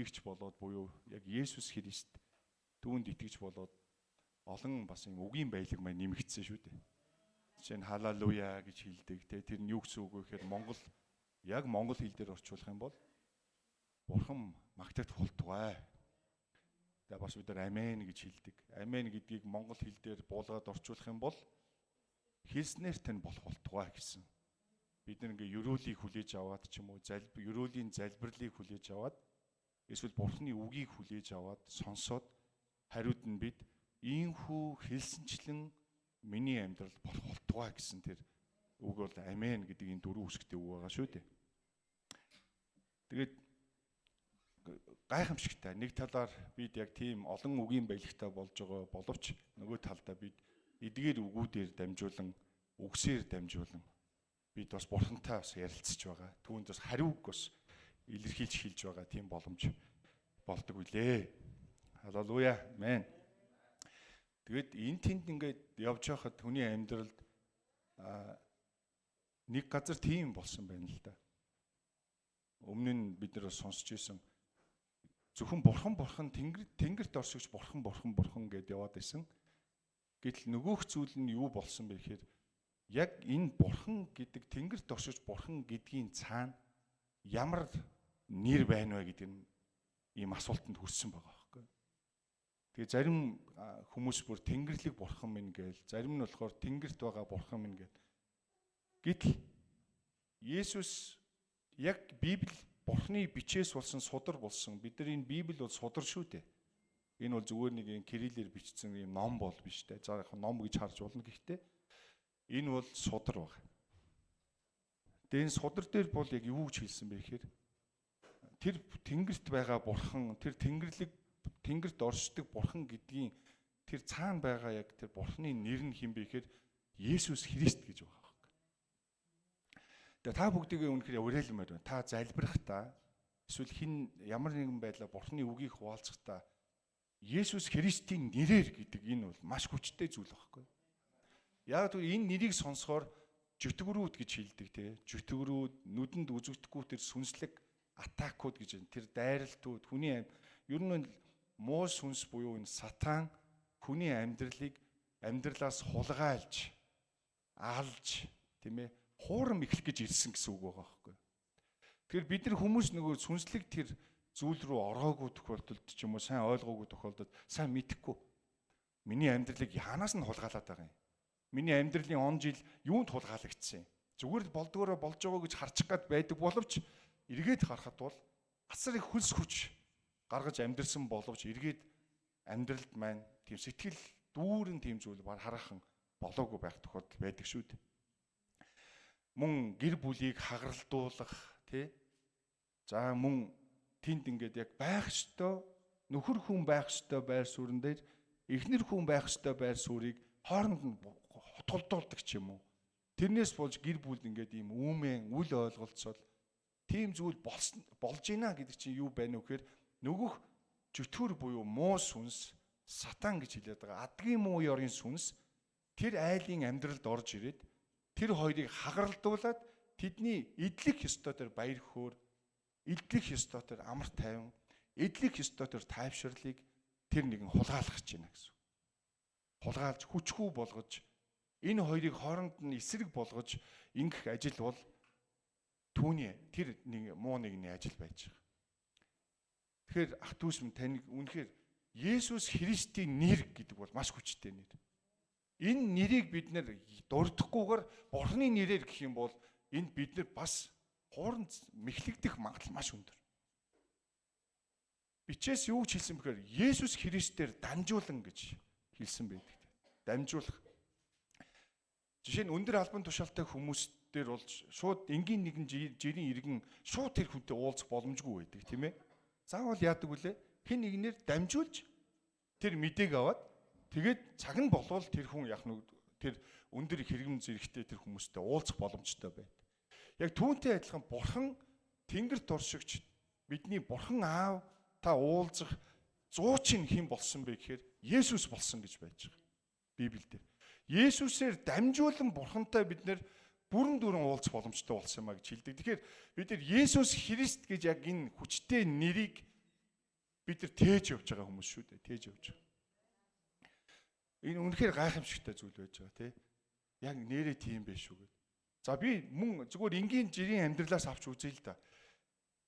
итгэгч болоод буюу яг Есүс Христ түүнд итгэж болоод олон бас юм үгийн баялаг маань нэмэгдсэн шүү дээ. Жишээ нь халалуя гэж хэлдэг те тэр нь юу гэсэн үг вэ гэхээр Монгол хэл дээр орчуулах юм бол Бурхан магтагт болтугай. Тэгээ бас бид нар амен гэж хэлдэг. Амен гэдгийг монгол хэл дээр буулгаад орчуулах юм бол хэлснээр тань болох болтугай гэсэн. Бид нэг ерөөлийг хүлээж аваад ч юм уу ерөөлийн залбирлыг хүлээж аваад эсвэл Бурханы үгийг хүлээж аваад сонсоод хариуд нь бид ийхүү хэлсэнчлэн миний амьдрал болох болтугай гэсэн тэр үг бол амен гэдэг энэ дөрвөн үсгтэй үг байгаа шүү дээ. Тэгээд гайхамшигтай нэг талаар бид яг тийм олон үгийн баялагтай болж байгаа боловч нөгөө талдаа бид эдгээр үгүүдээр дамжуулан үгсээр дамжуулан бид бас Бурхантай бас ярилцж байгаа. Түүнд бас хариуг бас илэрхийлж хэлж байгаа тийм боломж болдог үлээ. Халелуя. Амен. Тэгээд энэ тэнд ингээд явж байхад хүний амьдралд нэг газар тийм болсон байна л да. Өмнө нь бид нэр сонсч ирсэн зөвхөн бурхан тэнгэрт оршигч бурхан гэдээ яваад байсан. Гэтэл нөгөөх зүйл нь юу болсон бэ гэхээр яг энэ бурхан гэдэг тэнгэрт оршигч бурхан гэдгийн цаана ямар нэр байна вэ гэдэг нь ийм асуултанд хүрсэн байгаа байхгүй. Тэгээ зарим хүмүүс бүр тэнгэрлэг бурхан минь гээл, зарим нь болохоор тэнгэрт байгаа бурхан минь гээл. Гэтэл Есүс яг Библи Бурхны бичээс болсон судар болсон. Бид нар энэ Библи бол судар шүү дээ. Энэ бол зүгээр нэг юм кириллээр бичсэн юм ном бол биш дээ. За яг ном гэж харж болно гэхдээ энэ бол судар баг. Тэгээ энэ судар дээр бол яг юу гэж хэлсэн бэ гэхээр тэр тэнгэрт байгаа бурхан, тэр тэнгэрт оршдог бурхан гэдгийн тэр цаана байгаа яг тэр бурхны нэр нь хэн бэ гэхээр Есүс Христ гэж байгаа. Тэгээ та бүгдийг үнэхээр уриалмаар байна. Та залбирахдаа эсвэл хин ямар нэгэн байдлаар Бурхны үгийг хуваалцахдаа Есүс Христийн нэрээр гэдэг энэ бол маш хүчтэй зүйл байхгүй. Яг тэр энэ нэрийг сонсохоор жөтгөрүүд гэж хэлдэг те. Жөтгөрүүд, нүдэнд үзэгдэхгүй тэр сүнслэг атакууд гэж тэр дайралтууд хүний ер нь муу сүнс буюу энэ сатан хүний амьдралаас хулгайлж, алж, тийм ээ хуурам эхлэх гэж ирсэн гэсэн үг байгаа байхгүй. Тэгэхээр бид нар хүмүүс нөгөө сүнслэг тэр зүйл рүү ороогүй тохиолдолд ч юм уу сайн ойлгоогүй тохиолдолд сайн мэдэхгүй. Миний амьдралыг яанаас нь хулгайлаад байгаа юм? Миний амьдралын он жил юунд хулгайлагдсан юм? Зүгээр л болдгоороо болж байгаа гэж харчих гад байдаг боловч эргээд харахад бол асар их хөлс хүч гаргаж амьдрсан боловч эргээд амьдралд маань тийм сэтгэл дүүрэн тийм зүйл хараахан болоогүй байх тохиолдол байдаг шүү дээ. Мөн гэр бүлийг хагаралдуулах тий. За мөн тэнд ингээд яг байх ёстой нөхөр хүн байх ёстой байр суурин дээр эхнэр хүн байх ёстой байр суурийг хооронд нь хотголдуулдаг ч юм уу. Тэрнээс болж гэр бүлд ингээд ийм үүмэн үл ойлголцол тийм зүйл болж ийна гэдэг чинь юу байна вэ гэхээр нөгөөх чөтгөр буюу муу сүнс сатан гэж хэлээд байгаа. Адгийн муу ёрын сүнс тэр айлын амьдралд орж ирээд тэр хоёрыг хагаралдуулаад тэдний эдлэх ёстой тэр баяр хөөр, эдлэх ёстой тэр амар тайван, эдлэх ёстой тэр тайвширлыг тэр нэгэн хулгайлах гэж байна гэсэн. Хулгайлж хүчгүй болгож энэ хоёрыг хооронд нь эсрэг болгож ингэх ажил бол түүний тэр нэг муу нэгний ажил байж байгаа. Тэгэхээр ах дүүс минь таныг үнэхээр Есүс Христийн нэр гэдэг бол маш хүчтэй нэр. Энэ нэрийг бид нэр дурдахгүйгээр Бурхны нэрээр гэх юм бол энд бид нар бас хооронд мэхлэгдэх магадлал маш өндөр. Бичээс юу гэж хэлсэн бэхээр Есүс Христээр дамжуулан гэж хэлсэн байдаг. Дамжуулах. Жишээ нь өндөр албан тушаалтай хүмүүстээр бол шууд энгийн нэгэн жирийн иргэн шууд тэр хүнтэй уулзах боломжгүй байдаг тийм ээ. Заавал яадаг вүлээ? Хэн нэгнээр дамжуулж тэр мэдээг аваад тэгээд цаг нь болвол тэр хүн яг нэг тэр өндөр хэрэгэм зэрэгтэй тэр хүмүүстэй уулзах боломжтой байд. Яг түүнтэй адилхан Бурхан тэнгэрт оршигч бидний Бурхан аав та уулзах зуучин хэн болсон бэ гэхээр Есүс болсон гэж байж байгаа. Библиэлд. Есүсээр дамжуулан Бурхантай бид нэр бүрэн дүүрэн уулзах боломжтой болсон юм а гэж хэлдэг. Тэгэхээр бид нар Есүс Христ гэж яг энэ хүчтэй нэрийг бид нар тээж явж байгаа хүмүүс шүү дээ. Тээж явж байгаа. Энэ үнэхээр гайхамшигтай зүйл байж байгаа тий. Яг нэрээ тийм байх шүү гэдэг. За би мөн зүгээр энгийн жирийн амьдралаас авч үзье л да.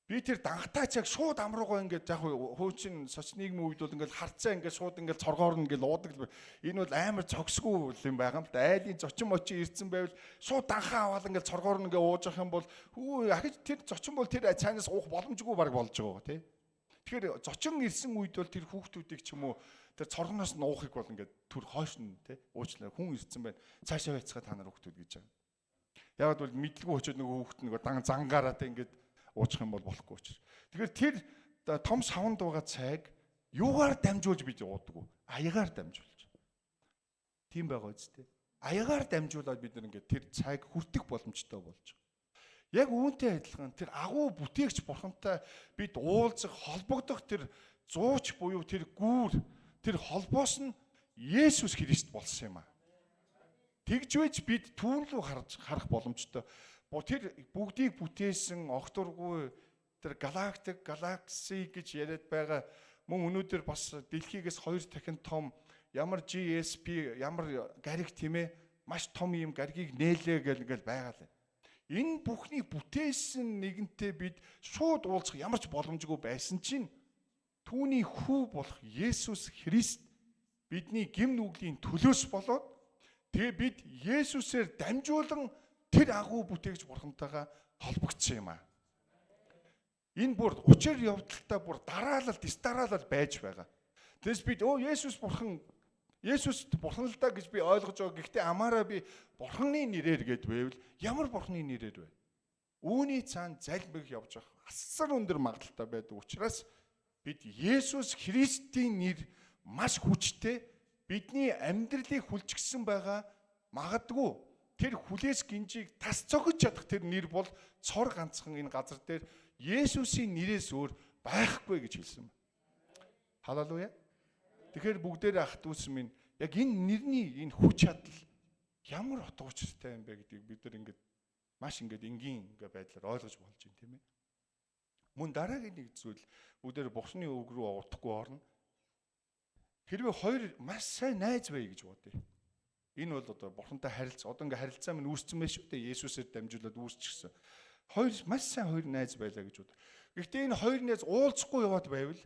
Би тэр дангатаач яг шууд амруугаа ингээд яг хуучин социализмын үед бол ингээд харцаа ингээд шууд ингээд цоргоор нь ингээд уудаг. Энэ бол амар цогсгүй юм байгаа юм л да. Айлын зочин мочи ирсэн байвал шууд данхаа аваад ингээд цоргоор нь ингээд ууж явах юм бол хүү ахиж тэр зочин бол тэр цайнаас уух боломжгүй баг болж байгаа тий. Тэгэхээр зочин ирсэн үед бол тэр хүүхдүүдийг ч юм уу тэр цоргоноос нь уухыг бол ингээд түр хойш нь тий уучлаа хүн ирсэн байна. Цаашаа байцгаа та нар хүүхдүүд гэж байгаа. Яг бол мэдлгүй очиод нөгөө хүүхд нөгөө зангаараа тэ ингээд уучих юм бол болохгүй учраас. Тэгэхээр тэр том савнд байгаа цайг юугаар дамжуулж бид уудаг вэ? Аягаар дамжуулж. Тийм байгаа үстэй. Аягаар дамжуулаад бид нэг ингээд тэр цайг хүртэх боломжтой болж байгаа. Яг үүнтэй адилхан тэр агуу бүтээгч бурхантай бид уулзах, холбогдох тэр зууч буюу тэр гүүр, тэр холбоос нь Есүс Христ болсон юм аа. Тэгж байж бид түүн рүү харах боломжтой. Тэр бүгдийг бүтээсэн огтургүй тэр галактик, галакси гэж яриад байгаа мөн өнөөдөр бас дэлхийгээс 2 дахин том ямар GSP, ямар гариг тийм ээ маш том юм гаригийг нээлээ гэл байгаа л. Энэ бүхнийг бүтээсэн нэгэнтэй бид шууд уулзах ямар ч боломжгүй байсан чинь түүний хүү болох Есүс Христ бидний гэм нүглийн төлөөс болоод тэгээ бид Есүсээр дамжуулан тэр агуу бүтээгч бурхантайгаа холбогдсон юм аа. Энэ бүр учир явдалтай бүр дараалал, дистараалал байж байгаа. Тэгээс бид Есүс бурхан л да гэж би ойлгож байгаа. Гэхдээ амаараа би бурханы нэрээр гээд байвал ямар бурханы нэрээр вэ? Үүний цаана залбирх явж байгаа. Асар өндөр магадaltaй байдаг учраас бид Есүс Христийн нэр маш хүчтэй бидний амьдралыг хүлжигсэн байгаа. Магадгүй тэр хүлээс гинжийг тас цогж чадах тэр нэр бол цор ганцхан энэ газар дээр Есүсийн нэрээс өөр байхгүй гэж хэлсэн. Халелуя. Тэгэхээр бүгдээрээ ах дүүс минь яг энэ нэрний энэ хүч чадал ямар утга учиртай юм бэ гэдгийг бид нар ингээд маш ингээд энгийн ингээд байдлаар ойлгож болж байна тийм ээ. Мөн дараагийн нэг зүйл бүгдээр Бурхны үг рүү утгагүй орно. Хэрвээ хоёр маш сайн найз бай гэж бодъё. Энэ бол одоо Бурхантай харилцаа. Одоо ингээ харилцаа минь үүссэн байх шүү дээ. Есүсээр дамжуулаад үүсчихсэн. Хоёр маш сайн хоёр найз байлаа гэж бод. Гэхдээ энэ хоёр найз уулзахгүй яваад байвал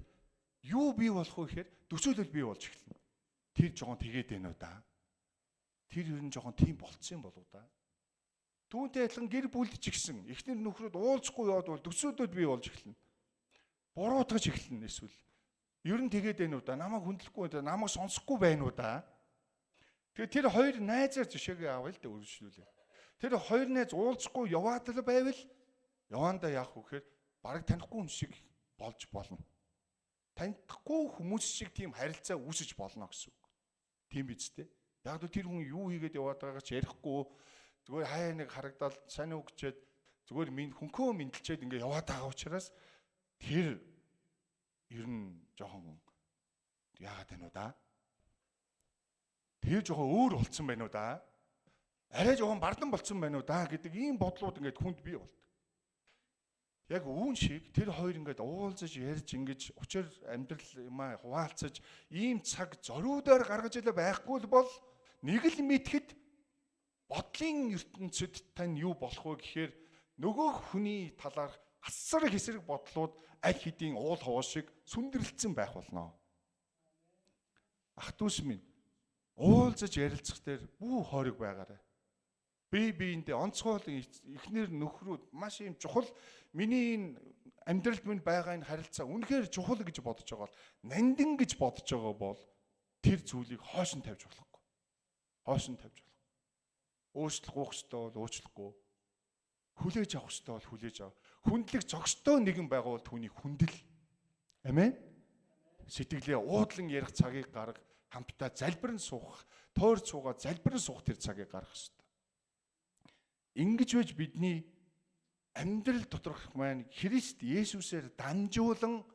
юу бий болох вэ гэхээр төсөөлөл бий болж эхэлнэ. Тэр жоохон тэгээд байна уу да. Тэр ер нь жоохон тийм болцсон юм болов да. Түүнтэй адилхан гэр бүлд ч гэсэн эхнэр нөхрөд уулзахгүй яваад бол төсөөлөл бий болж эхэлнэ. Буруутгаж эхэлнэ эсвэл ер нь тэгээд байна уу да. Намайг хүндлэхгүй да. Намайг сонсохгүй байна уу да. Тэгээ тэр хоёр найзаар жишээгээ авъя л да үргэлжлүүлээ. Тэр хоёр найз уулзахгүй яваад л байвал явандаа яах вэ гэхээр бараг танихгүй хүн шиг болж болно. Танихгүй хүмүүс шиг тийм харилцаа үүсэж болно гэсэн үг. Тийм биз дээ. Яг л тэр хүн юу хийгээд яваад байгаагаа ч ярихгүй зүгээр хаяа нэг харагдаад сайн үгчээд зүгээр минь хөнхөө мэдлчээд ингээ яваад байгаа учраас тэр ер нь жоохон яагаад байна уу да? Тэр жоохон өөр болцсон байна уу да? Арай жоохон бардан болцсон байна уу да гэдэг ийм бодлууд ингээд хүнд бий болдог. Яг үүн шиг тэр хоёр ингээд уулзаж ярьж ингэж учир амьдрал юмаа хуваалцаж ийм цаг зориудаар гаргаж илээ байхгүй л бол нэг л мэдхэд бодлын ертөнцид тань юу болох вэ гэхээр нөгөө хүний талаарх асар их эсрэг бодлууд аль хэдийн уул ховоо шиг сүндэрлэлцэн байх болно. Ах дүүс минь уулзаж ярилцах дээр бүү хориг байгаарай. Биеиндээ онцгой эхнэр нөхрүүд маш юм чухал миний энэ амьдралд минь байгаа энэ харилцаа үнэхээр чухал гэж бодож байгаа бол нандин гэж бодож байгаа бол тэр зүйлийг хойш нь тавьж болохгүй. Хойш нь тавьж болох. Өөрчлөх ухстай бол өөрчлөхгүй. Хүлээж авах ёстой бол хүлээж ав. Хүндлэх зогстой нэгэн байгаа бол түүний хүндэл. Амен. Сэтгэлээ уудлан ярих цагийг гарга, хамтдаа залбирэн суух, тойр цуугаа залбирэн суух тэр цагийг гаргах ёстой. Ингэж байж бидний амьдрал доторх маань Христ Есүсээр дамжуулан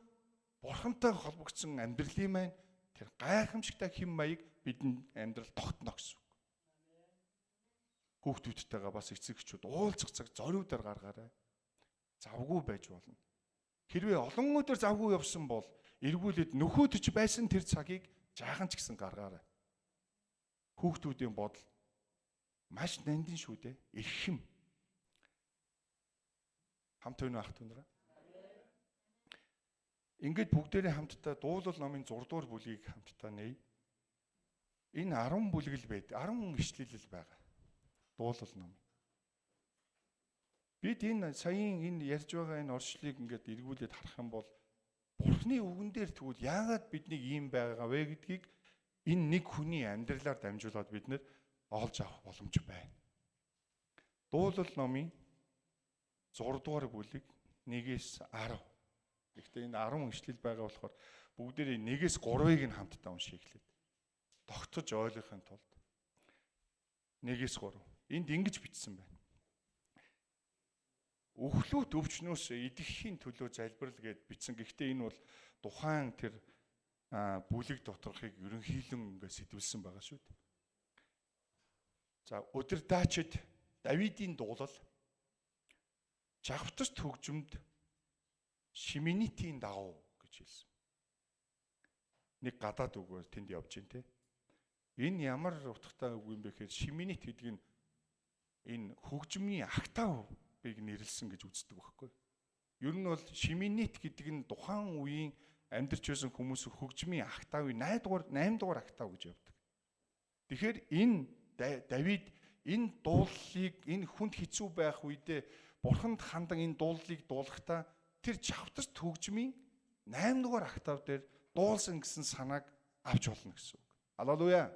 Бурхантай холбогдсон амьдралын маань тэр гайхамшигтай хэм маяг бидний амьдрал тогтно гэсэн үг. Хүүхдүүдтэйгээ бас эцэг эхчүүд уулзах цаг зориудаар гаргаарай. Завгүй байж болно. Хэрвээ олон өдөр завгүй явсан бол эргүүлээд нөхөдөж байсан тэр цагийг жаахан ч гэсэн гаргаарай. Хүүхдүүдийн бодол маш нандин шүү дээ. Эрхэм. Хамт байна уу ах түнрээ? Ингээд бүгдээрээ хамтдаа дуулал номын 6 дугаар бүлгийг хамтдаа нээе. Энэ 10 бүлэг л байд. 10 ишлэл байгаа. Дуулал ном. Бид энэ саяын энэ ярьж байгаа энэ орчлыг ингээд эргүүлээд харах юм бол Бурхны үгэн дээр тэгвэл яагаад биднийг ийм байгаа вэ гэдгийг энэ нэг хүний амьдралаар дамжуулаад бид нэр олж авах боломж байна. Дуулал номын 6 дугаар бүлэг 1-10. Гэхдээ энэ 10 ишлэл байгаа болохоор бүгдээрээ 1-3-ыг нь хамтдаа уншия эхлэв. Тогтож ойлгохын тулд 1-3. Энд ингэж бичсэн байна. Өхлөт өвчнөөс идэхийн төлөө залбирал гэд бичсэн. Гэхдээ энэ бол тухайн тэр бүлэг доторхыг ерөнхийлөн ингээд сэтвэлсэн байгаа шүү дээ. За удирдаачид Давидын дуулал жавтарт хөгжимд Шиминитийн дагуу гэж хэлсэн. Нэг гадаад үгээр тэнд явж гин те. Энэ ямар утгатай үг юм бэ гэхээр Шиминит гэдэг нь энэ хөгжмийн актав бийг нэрлсэн гэж үздэг байхгүй. Ер нь бол Шиминит гэдэг нь тухайн үеийн амьдарч байсан хүмүүс хөгжмийн актавын 8 дугаар актав гэж явдаг. Тэгэхээр энэ Давид энэ дуулалыг энэ хүнд хэцүү байх үедээ Бурханд хандан энэ дуулалыг дуулахдаа тэр чавтарт хөгжмийн 8 дугаар актав дээр дуулсан гэсэн санааг авч болно гэсэн үг. Аллилуйя.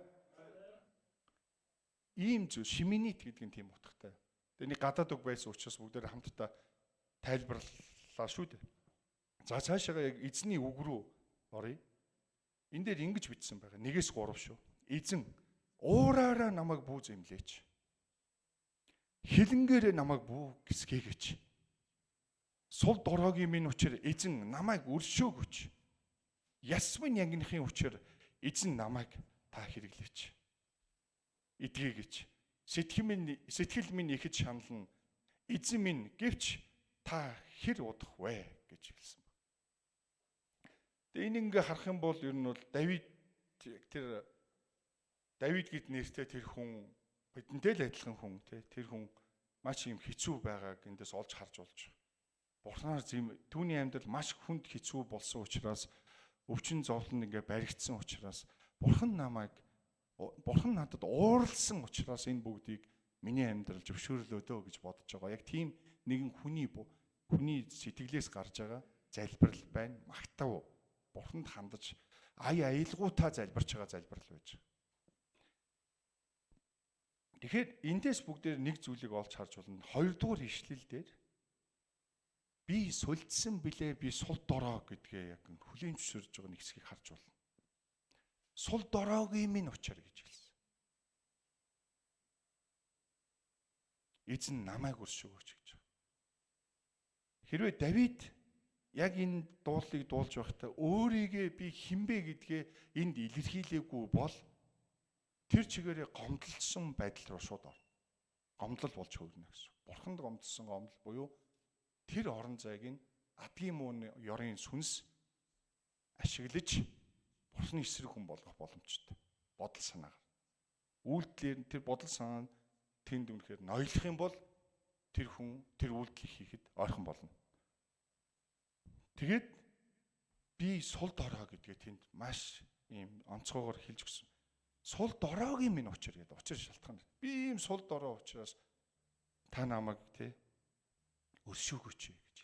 Ийм зүйл Шиминит гэдэг нь тийм утгатай. Тэгээ нэг гадаад үг байсан учраас бүгдээр хамтдаа тайлбарлалаа шүү дээ. За цаашаа яг эзний үг рүү оръё. Энд дээр ингэж бичсэн байгаа. 1-3 шүү. Эзэн уураараа намайг бүү зэмлээч. Хилэнгээрээ намайг бүү гисгээгээч. Сул дороогийн минь учир эзэн намайг өршөөгөөч. Ясмын янгийнхын учир эзэн намайг та хэрэглээч. Эдгээгээч. Сэтгэл минь ихэд шанална. Эзэн минь гэвч та хэр удах вэ гэж хэлсэн. Тэгээ энийг ингээ харах юм бол ер нь бол Давид гэд нэртэй тэр хүн бидэнтэй л адилхан хүн тэр хүн маш юм хэцүү байгааг эндээс олж харж болж байгаа. Бурхнаар түүний амьдрал маш хүнд хэцүү болсон учраас өвчин зовлон ингээ баригдсан учраас Бурхан надад ууралсан учраас энэ бүгдийг миний амьдрал зөвшөөрлөөдөө гэж бодож байгаа. Яг тийм нэгэн хүний сэтгэлээс гарч байгаа залбирал байна. Магтав Бурханд хандаж аялгуутаа залбирч байгаа залбирал байж байгаа. Тэгэхээр эндээс бүгдээр нэг зүйлийг олж харж болно. 2 дугаар ишлэл дээр би сүлдсэн билээ би сул дороо гэдгээ яг хүлээмжшүүлж байгаа нэг хэсгийг харж болно. Сул дороогийн минь учир гэж хэлсэн. Эзэн намайг өршөөгөөч гэж. Хэрвээ Давид яг энэ дуулыг дуулж байхдаа өөрийгөө би хинбэ гэдгээ энд илэрхийлээгүй бол тэр чигээрээ гомдлсон байдал руу шууд орно. Гомдол болж хөврнө гэсэн. Бурханд гомдлсон гомдол буюу тэр орон зайг нь адгийн мууны ёрын сүнс ашиглаж Бурханы эсрэг хүн болгох боломжтой. Бодол санаагаар. Үйлдэлээр нь тэр бодол санаа нь тэнд үнэхээр ноёлох юм бол тэр хүн тэр үйлдэл хийхэд ойрхон болно. Тэгээд би сул дороо гэдгээ тэнд маш ийм онцгойгоор хэлж өгсөн. Сул дороогийн минь учир гэдэг учир шалтгаан. Би ийм сул дороо учраас та намайг өршөөгөөч гэж.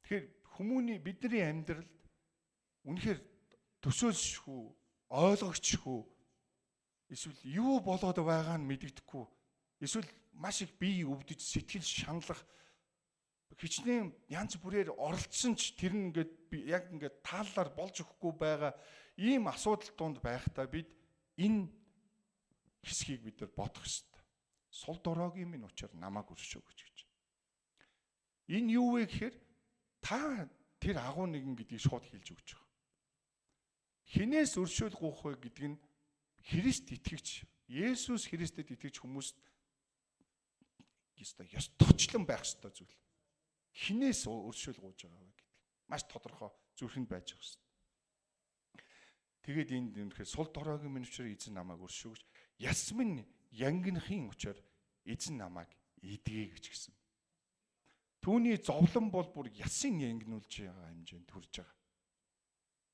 Тэгэхээр бидний амьдралд үнэхээр төсөөлшгүй, ойлгогчгүй эсвэл юу болоод байгаа нь мэдэгдэхгүй эсвэл маш их бие өвдөж сэтгэл шаналх хичнээн янз бүрээр оролцсон ч тэр нь яг ингээд тааллаар болж өгөхгүй байгаа ийм асуудал донд байхдаа бид энэ хэсгийг бид нар бодох ёстой. Сул дороогийн минь учир намайг өршөөгөөч гэж. Энэ юу вэ гэхээр та тэр агуу нэгэн гэдгийг шууд хэлж өгч байгаа. Хинээс өршөөл гуйх вэ гэдэг нь Христ итгэгч, Есүс Христэд итгэгч хүмүүст ёстойчлон байх ёстой зүйл. хинээс өршөөл гууж байгаа вэ гэдэг. Маш тодорхой зүрхэнд байж байгаа шүү дээ. Тэгээд энд үнэхээр сул доройгийн минь учраас эзэн намайг өршөөгч, яс минь янгинхийн учраас эзэн намайг идгээ гэж гисэн. Түүний зовлон бол бүр ясын янгинуулж байгаа хэмжээнд хүрж байгаа.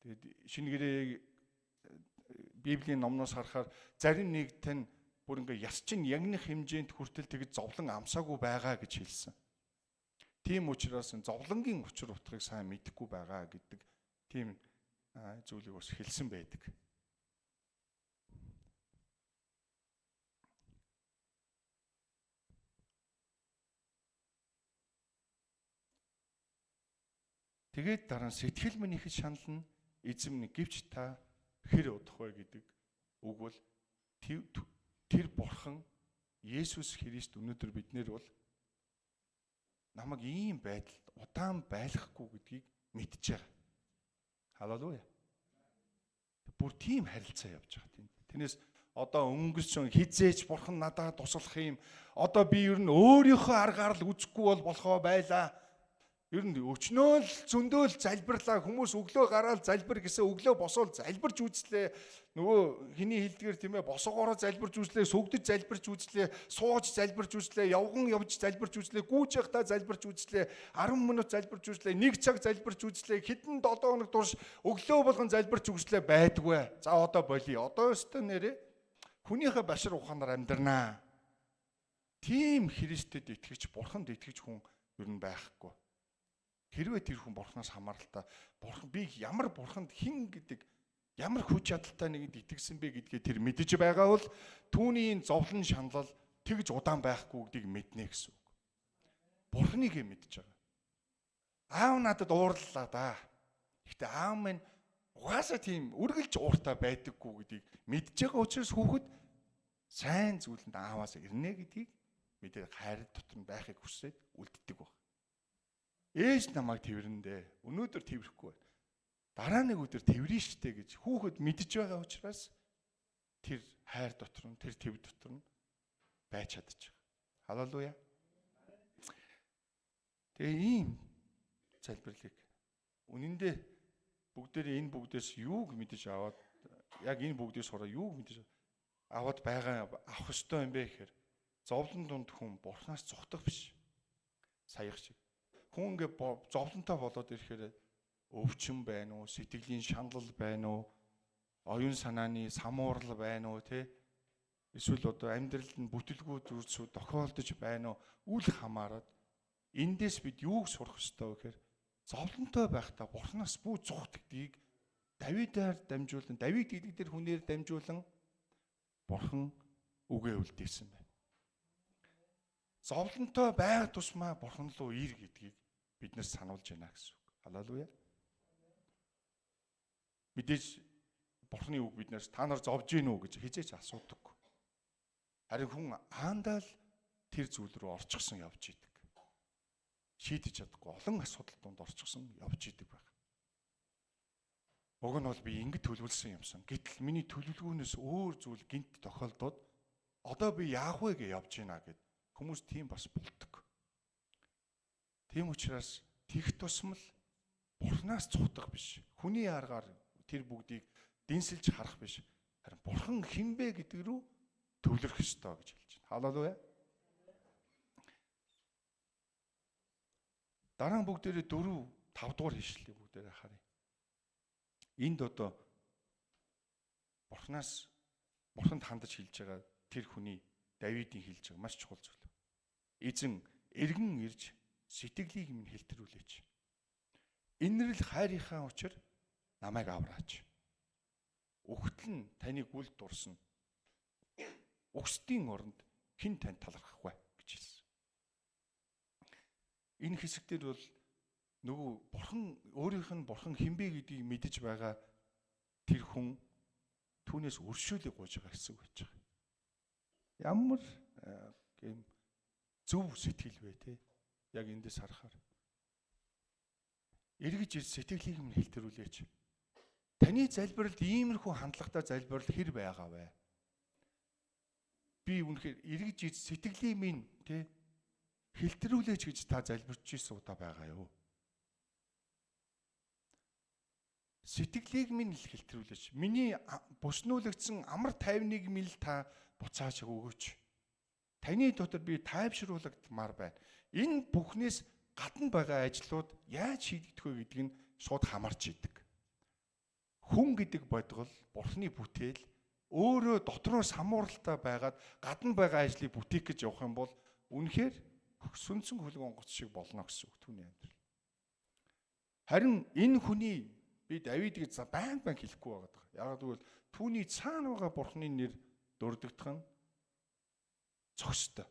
Тэгээд шинэ гэрээ Библийн номноос харахаар зарим нэгт нь бүр ингээ яс чинь ягних хэмжээнд хүртэл тэгж зовлон амсаагүй байгаа гэж хэлсэн. Тийм учраас зовлонгийн учир утгыг сайн мэдэхгүй байгаа гэдэг тийм зүйлийг бас хэлсэн байдаг. Тэгээд дараа нь сэтгэл минь ихэд шанална, эзэм минь гэвч та хэр удах вэ гэдэг үг бол тэр бурхан Есүс Христ өнөөдөр биднэр бол намайг ийм байдалд удаан байлгахгүй гэдгийг мэдж байгаа. Халелуя. Бүр тийм харилцаа явж байгаа тийм. Тэрнээс одоо өнгөрсөн хизээч бурхан надад туслах юм. Одоо би ер нь өөрийнхөө аргаар л үзэхгүй болохоо байлаа. Ер нь өчнөөл зөндөөл залбирлаа, хүмүүс өглөө гараад залбир гэсэн өглөө босоод залбирч үзлээ. Нөгөө хиний хэлдгээр тийм ээ босоогоороо залбирч үзлээ, сүгдэж залбирч үзлээ, сууж залбирч үзлээ, явган явж залбирч үзлээ, гүйж явахдаа залбирч үзлээ, 10 минут залбирч үзлээ, 1 цаг залбирч үзлээ, хэдэн 7 хоног турш өглөө болгон залбирч үзлээ байдгүй. За одоо болиё. Одоо өстө нэрээ хүнийхээ башир ухаанаар амьдрнаа. Тийм Христэд итгэж, бурханд итгэж хүн ер нь байхгүй. Хэрвээ тэр хүн бурхнаас хамааралтай, бурхан би ямар бурханд хэн гэдэг ямар хүч чадалтай нэгэнд итгэсэн бэ гэдгээ тэр мэдэж байгаа бол түүний зовлон шаналл тэгж удаан байхгүй гэдгийг мэднэ гэсэн үг. Бурхныг мэдж байгаа. Аав надад уурлалаа да. Гэхдээ аав минь угаасаа тийм үргэлж ууртай байдаггүй гэдгийг мэдж байгаа учраас хүүхэд сайн зүйлэнд ааваас ирнэ гэдгийг мэдээ хайр дотор нь байхыг хүсээд үлддэг баг. Ээж намайг тэрвэрэндээ. Өнөөдөр тэрвэрэхгүй байна. Дараа нэг өдөр тэрвэрнэ штэ гэж хүүхэд мэдж байгаа учраас тэр хайр дотор нь, тэр тэв дотор нь байж чадчих. Халелуя. Тэгээ ийм залбирлыг үнэндээ бүгдээрээ энэ бүгдээс юуг мэдэж аваад яг энэ бүгдээс сураа юуг мэдэж аваад байгаа авах ёстой юм бэ гэхээр зовлон дунд хүн бурхнаас зүхтах биш. Саях шиг. Хүн ингээ зовлонтой болоод ирэхээр өвчин байна уу, сэтгэлийн шанал байна уу, оюун санааны самуурал байна уу, тэ эсвэл одоо амьдралд нь бүтэлгүй зүйлсүүд тохиолдож байна уу, үл хамааран эндээс бид юуг сурах ёстой вэ гэхээр зовлонтой байхдаа бурхнаас бүү зүхтдгийг Давидаар дамжуулан, Давид гэдэг дээр хүнээр дамжуулан бурхан үгээ үлдээсэн байна. Зовлонтой байх тусмаа бурхан руу ир гэдгийг биднээс сануулж байна гэсэн үг. Халелуя. Мэдээж бурханы үг биднээс та нар зовж гин үү гэж хизээч асуудаггүй. Харин хүн аандаа л тэр зүйл рүү орчихсон явж идэг. Шийдэж чадахгүй олон асуудал донд орчихсон явж идэг байх. Уг нь бол би ингэж төлөвлөсөн юмсан. Гэтэл миний төлөвлөгөөнөөс өөр зүйл гинт тохиолдоод одоо би яах вэ гэж явж гинэ гэд хүмүүс тийм бас болдог. Тийм учраас тэгх тусмал бурхнаас цухтах биш. Хүний аргаар тэр бүгдийг дэнсэлж харах биш. Харин бурхан хинбэ гэдэг рүү төвлөрөх ёстой гэж хэлж байна. Халелуя. Дараа нь бүгдээрээ 4-5 дугаар хишлэлийг бүгдээрээ харъя. Энд одоо бурханд хандаж хэлж байгаа тэр хүний Давидын хэлж байгаа маш чухал зүйл. Эзэн эргэн ирж сэтгэлийг минь хэлтрүүлээч. Инрэл хайрынхаа учир намайг авраач. Үхтэл нь таныг үл дурсан. Үхсдийн оронд хэн тань талархах вэ гэж хэлсэн. Энэ хэсэгтэр бол нөгөө бурхан өөрийнх нь бурхан хинбэ гэдгийг мэдэж байгаа тэр хүн түүнээс өршөөлөг гуйж байгаа гэсэн үг байж байгаа. Ямар гэм зөв сэтгэл вэ те? Яг эндээс харахаар эргэж ир сэтгэлийг минь хэлтрүүлээч. Таны залбиралд иймэрхүү хандлагатай залбирал хэр байгаа вэ? Би үнэхээр эргэж ир сэтгэлийг минь те Хэлтрүүлээч гэж та залбирч ирсэн удаа байгаа юу? Сэтгэлийг минь л хэлтрүүлээч. Миний буснуулагдсан амар тайвныг минь л та буцааж өгөөч. Таны дотор би тайвшруулагдмаар байна. Энэ бүхнээс гадна байгаа ажлууд яаж шийдэгдэх вэ гэдг нь шууд хамаарч идэг. Хүн гэдэг бодгол, Бурхны бүтээл өөрөө дотроо самууралтай байгаад гадна байгаа ажлыг бүтээх гэж явах юм бол үнэхээр сүнсэн хөлгөн онгоц шиг болно гэсэн үг түүний амьдрал. Харин энэ хүний би Давид гэж баян хэлэхгүй байгаа. Яг тэгвэл түүний цаана байгаа Бурхны нэр дурддагдах нь зохистой.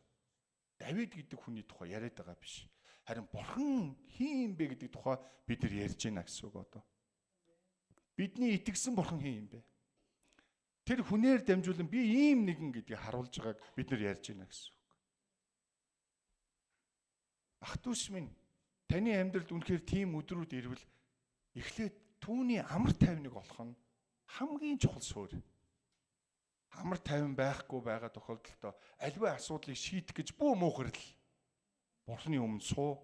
Давид гэдэг хүний тухай яриад байгаа биш. Харин Бурхан хин юм бэ гэдэг тухай бид нар ярьж байна гэсэн үг одоо. Бидний итгэсэн Бурхан хин юм бэ? Тэр хүнээр дамжуулан би ийм нэгэн гэдгийг харуулж байгааг бид нар ярьж байна гэсэн үг. Ах トゥ ус минь таны амьдралд үнэхээр тийм өдрүүд ирвэл эхлээд түүний амар тайвныг олох нь хамгийн чухал суурь. Амар тайван байхгүй байгаа тохиолдолд аливаа асуудлыг шийдэх гэж бүү муухарл Бурхны өмнө суу,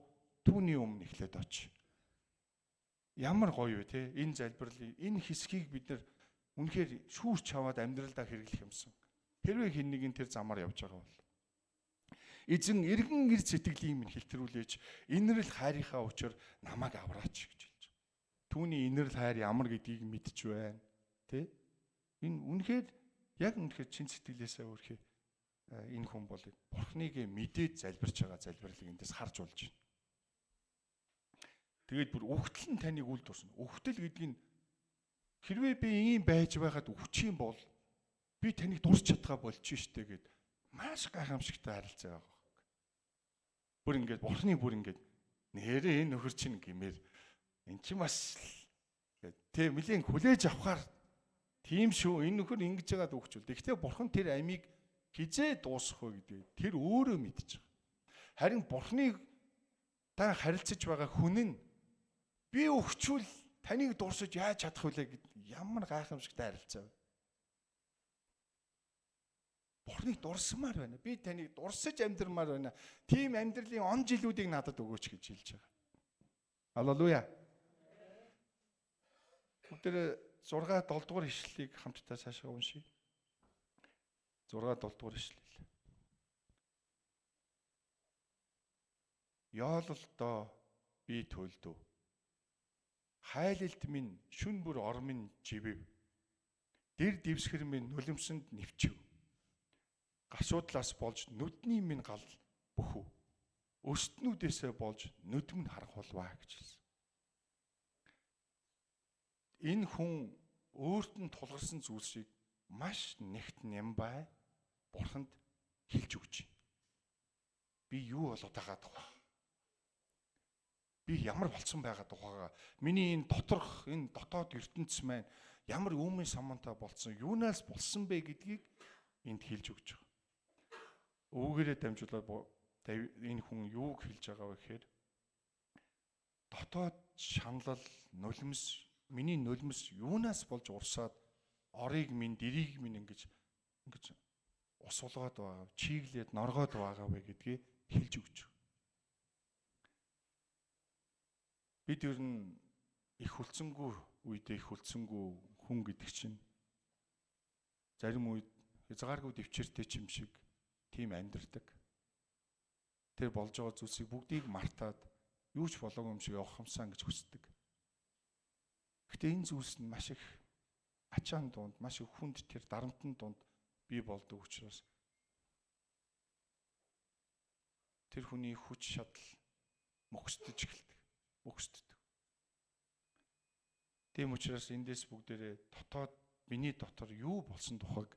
түүний өмнө эхлээд оч. Ямар гоё вэ те энэ залбирлыг энэ хэсгийг бид нар үнэхээр шүүрч аваад амьдралдаа хэрэглэх юмсан. Хэрвээ хэн нэгэн тэр замаар явж байгаа бол эзэн эргэн гэр сэтгэлийн минь хэлтрүүлээч инэрл хайрынхаа учир намайг авраач гэж хэлж байгаа. Түүний инэрл хайр ямар гэдгийг мэдж байна. Тэ? Энэ үнэхээр яг үнэхээр чин сэтгэлээсээ өөрхий энэ хүн бол Бурхныг мэдээд залбирч байгаа залбирлыг эндээс харж болж байна. Тэгээд бүр үхтэл нь таныг үл дурсна. Үхтэл гэдэг нь хэрвээ би ийм байж байгаад үхчих юм бол би таныг дурч чадгаа болж штэ гэд маш гайхамшигтай харилцаа байгаа. Бүр ингээд Бурхны бүр ингээд нэрээ энэ нөхөр чинь гэмээр эн чинь бас тэ мөлийн хүлээж авахар тийм шүү энэ нөхөр ингэж яагаад үхчихвэл. Гэхдээ Бурхан тэр амийг хизээ дуусгах вэ гэдэг тэр өөрөө мэдж байгаа. Харин Бурхныг та харилцаж байгаа хүн нь би өгчүүл таныг дурсаж яаж чадах вүлээ гэд ямар гайхамшигтай харилцаа вэ? Бурхныг дурсамаар байна. Би таныг дурсаж амьдрмаар байна. Тийм амьдралын он жилүүдийг надад өгөөч гэж хэлж байгаа. Халелуя. Бүгдээ 6 7 дугаар ишлэлийг хамтдаа цаашаа уншийе. 6 7 дугаар ишлэл. Яололдоо би төлдөө. Хайлалт минь шүн бүр ормын живэв. Дэр дэвсгэр минь нулимсанд нэвчив. Гашуудлаас болж нүдний минь гал бүхв. Өстнүүдээсээ болж нүдм нь харахулваа гэж хэлсэн. Энэ хүн өөрт нь тулгарсан зүйлсийг маш нэгт нямбай Бурханд хэлж өгч байна. Би юу болоод байгаа тухай. Би ямар болсон байгаа тухайга. Миний энэ доторх энэ дотоод ертөнц маань ямар үүмийн самантай болсон, юунаас болсон бэ гэдгийг энд хэлж өгч байгаа. Үүгээрээ дамжуулаад энэ хүн юуг хэлж байгаа вэ гэхээр дотоод шаналл, нулимс, миний нулимс юунаас болж урсаад орыг минь, дэрийг минь ингэж ус улгаад байгаа, чиглээд норгоод байгаа вэ гэдгийг хэлж өгч байгаа. Бид ер нь их хүлцэнгүй үедээ их хүлцэнгүй хүн гэдэг чинь зарим үед хязгааргүй дэвчээртэй юм шиг тийм амьдэрдэг. Тэр болж байгаа зүйлсийг бүгдийг мартаад юу ч болоогүй юм шиг явах юмсан гэж хүсдэг. Гэхдээ энэ зүйлс нь маш их ачаан дунд, маш их хүнд тэр дарамтны дунд бий болдог учраас тэр хүний хүч чадал мөхсдөж эхэлдэг. Мөхсдөг. Тийм учраас эндээс бүгдээрээ дотоод миний дотор юу болсон тухайг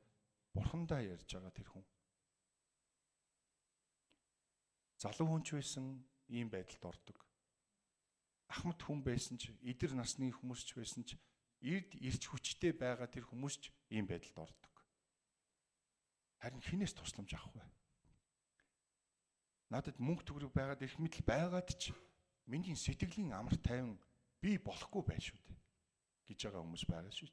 Бурхандаа ярьж байгаа тэр хүн. Залуу хүн ч байсан ийм байдалд ордог. Ахмад хүн байсан ч, эдэр насны хүмүүс ч байсан ч, эрд ирч хүчтэй байгаа тэр хүмүүс ч ийм байдалд ордог. Харин хинээс тусламж авах вэ? Надад мөнгө төгрөг байгаад их мэдл байгаад ч миний сэтгэлийн амар тайван би болохгүй байх шүү дээ гэж байгаа хүмүүс байгаа шүү.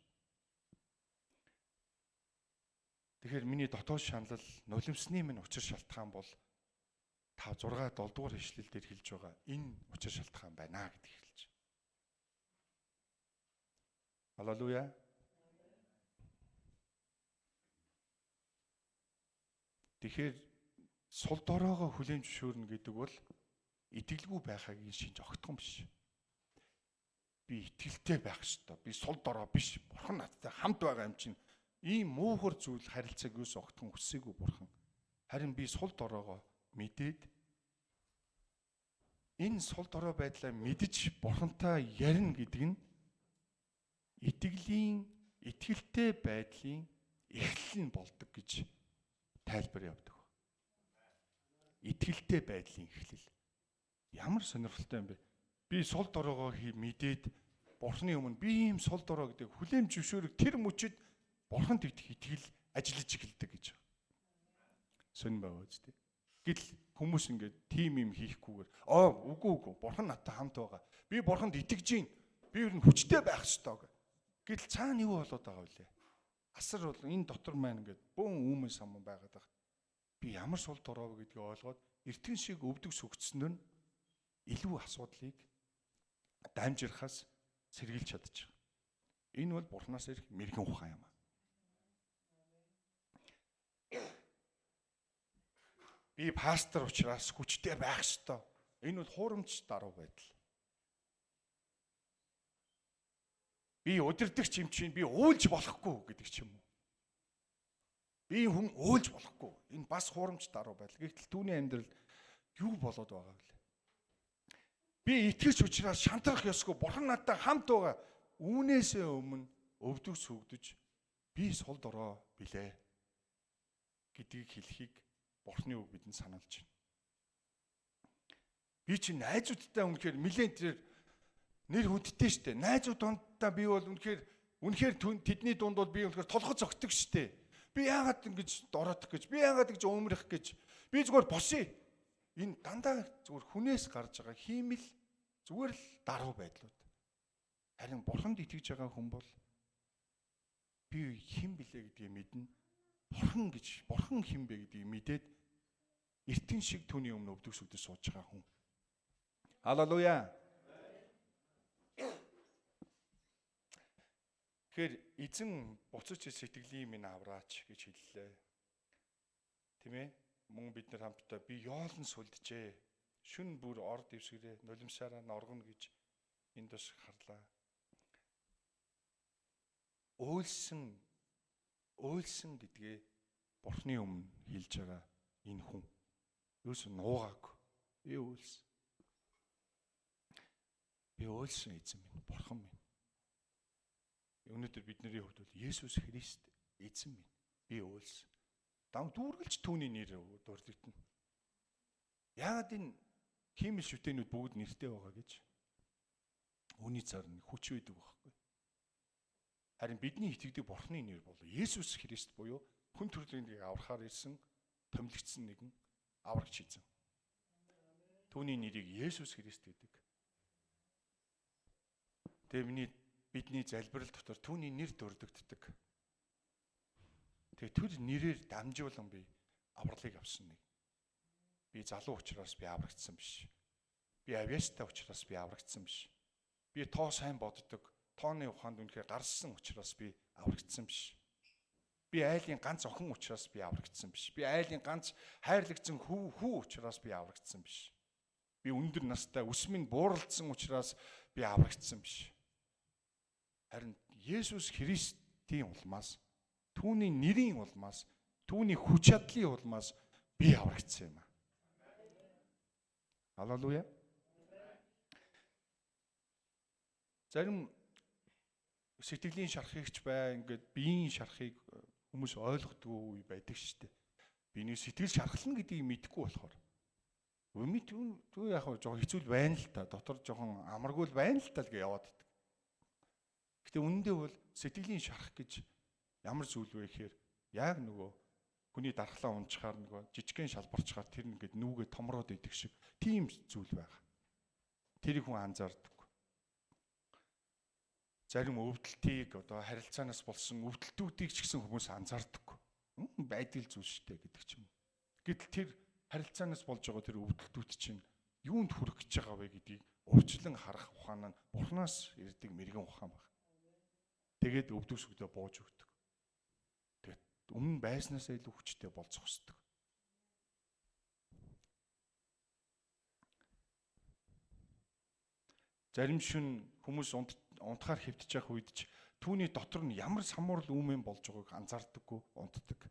Тэгэхээр миний дотоод шанал нулимсны минь учир шалтгаан бол 5 6 7 дугаар ишлэл дээр хэлж байгаа энэ учир шалтгаан байна гэдгийг хэлж. Халелуя. Тэгэхээр сул дороогоо хүлээн зөвшөөрнө гэдэг бол итгэлгүй байхагийн шинж огтхон биш. Би итгэлтэй байх ёстой. Би сул дорой биш. Бурхан надтай хамт байгаа юм чинь ийм муухар зүйл харилцааг юус огтхон хүссээгүй бурхан. Харин би сул дороогоо мэдээд энэ сул дорой байдлаа мэдж бурхантай ярина гэдэг нь итгэлтэй байдлын эхлэл нь болдог гэж тайлбар явдаг. Итгэлтэй байдлын эхлэл. Ямар сонирхолтой юм бэ? Би сул дороогоо мэдээд бурхны өмнө би ийм сул дорой гэдэг хүлээн зөвшөөрөх тэр мөчөд бурханд итгэл ажиллаж эхэлдэг гэж. Сонь байгаа үстэй. Гэл хүмүүс ингээд тим юм хийхгүйгээр үгүй бурхан надтай хамт байгаа. Би бурханд итгэж гин. Би ер нь хүчтэй байх ёстой гэх. Гэл цаана юу болоод байгаа вүлээ? Асар бол энэ дотор маань ингээд бөөн үүмэн саман байгаад байгаа. Би ямар сул дорой гэдгийг ойлгоод эртхэн шиг өвдөг сүгцснөр нь илүү асуудлыг дамжирхаас сэргийлж чадчих. Энэ бол бурхнаас ирэх мэрэгэн ухаан юм. Би пастор учраас хүчтэй байх ёстой. Энэ бол хуурамч даруй байдал. Би удирдагч юм чинь би уйлж болохгүй гэдэг ч юм уу. Би хүн уйлж болохгүй. Энэ бас хуурамч даруй байдал. Гэвч түүний амьдрал юу болоод байгаа вэ? Би итгэж учраас шантрах ёсгүй. Бурхан надтай хамт байгаа. Үүнээсээ өмнө өвдөг сүгдэж би сул дорой билээ гэдгийг хэлхийг Бурхны үг бидэнд сануулж байна. Би чи найзуудтай үнэхээр нэлээд тэр нэр хүндтэй штэ. Найзууд дондаа би бол үнэхээр тэдний дунд бол би үнэхээр толгой зогтдог штэ. Би яагаад ингэж дороодох гэж, би яагаад ингэж өмрөх гэж. Би зүгээр босъё. Энэ дандаа зүгээр хүнээс гарч байгаа хиймэл зүгээр л даруй байдлууд. Харин бурханд итгэж байгаа хүн бол би хэн блэ гэдгийг мэднэ. Бурхан хэн бэ гэдгийг мэдээд эртэн шиг түүний өмнө өвдөг сүгдэж сууж байгаа хүн. Халелуя. Тэгэхээр эзэн буцаж сэтгэлийн минь авраач гэж хэллээ. Тийм ээ? Мөн бид нар хамтдаа би ёолн сүлджээ. Шүн бүр ор дэвсгэрээ нулимсаараа норгоно гэж энд бас харлаа. Уйлсан гэдгээ Бурхны өмнө хэлж байгаа энэ хүн. Юус нуугаагүй. Би уйлсан. Би уйлсан эзэн минь, Бурхан минь. Өнөөдөр бидний хувьд бол Есүс Христ эзэн минь. Би уйлсан. Дам дүүргэлж түүний нэр дурддагтана. Яагаад энэ хиймэл шүтэнүүд бүгд нэртэй байгаа гэж? Үүний царна хүч байдаг байхгүй. Харин бидний итгэдэг Бурхны нэр бол Есүс Христ буюу хүн төрлөختийг аврахаар ирсэн, томилогдсон нэгэн аврагч эзэн. Түүний нэрийг Есүс Христ гэдэг. Тэгээ бидний залбирал дотор түүний нэр дурддагддаг. Тэгээ тэр нэрээр дамжуулан би авралыг авсан нэг. Би залуу учраас би аврагдсан биш. Би авьяастай учраас би аврагдсан биш. Би тоо сайн боддог, тооны ухаанд үнэхээр гарсан учраас би аврагдсан биш. Би айлын ганц охин учраас би аврагдсан биш. Би айлын ганц хайрлагцсан хүү учраас би аврагдсан биш. Би өндөр настай өсмийн бууралдсан учраас би аврагдсан биш. Харин Есүс Христийн улмаас, түүний нэрийн улмаас, түүний хүч чадлын улмаас би аврагдсан юм. Халелуя. Зарим сэтгэлийн шархыгч ингээд биеийн шархыг хүмүүс ойлгохгүй байдаг шүү дээ. Би нэг сэтгэл шархлана гэдгийг мэдэхгүй болохоор. Түн яг жоохон хэцүү байна л та. Дотор жоохон амаргүй байна л та л гэж яваад байдаг. Гэтэ үнэндээ бол сэтгэлийн шарах гэж ямар зүйл вэ гэхээр яг нөгөө хүний дархлаа унчхаар нөгөө жижигхэн шалбарчхаар тэр ингээд нүүгээ томроод идэх шиг тийм зүйл байгаа. Тэрийг хүн анзаардаг. Зарим өвдөлтийг одоо харилцаанаас болсон өвдөлтүүдийг ч гэсэн хүмүүс анзаардаг. Байдал зүйл шүү дээ гэдэг ч юм. Гэтэл тэр харилцаанаас болж байгаа тэр өвдөлтүүд чинь юунд хүрэх гэж байгаа вэ гэдгийг урьдчилан харах ухаан нь Бурханаас ирдэг мэрэгэн ухаан байна. Тэгээд өвдөөсгдөө бууж өгдөг. Тэгээд өмнө байснаасаа илүү хүчтэй болцох хэвчдэг. Зарим шин хүмүүс унтахаар хэвтэж явах үед ч түүний дотор нь ямар самуурал үүмэн болж байгааг анзаардаггүй, унтдаг.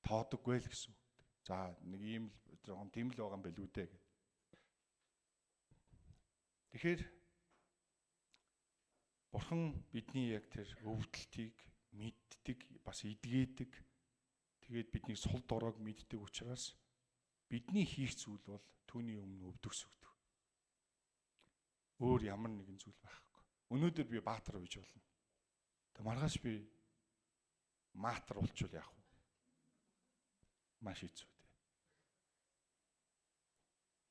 Тоодоггүй л гэсэн үг. За нэг ийм л жоохон тийм л байгаа юм байл үү дээ. Тэгэхээр Бурхан бидний яг тэр өвдөлтийг мэддэг, бас эдгээдэг. Тэгээд бидний сул доройг мэддэг учраас бидний хийх зүйл бол түүний өмнө өвдөгсөг. Өөр ямар нэгэн зүйл байхгүй. Өнөөдөр би баатар үйж болно. Тэг маргааш би маатар болчвол яах вэ? Маш хэцүү дээ.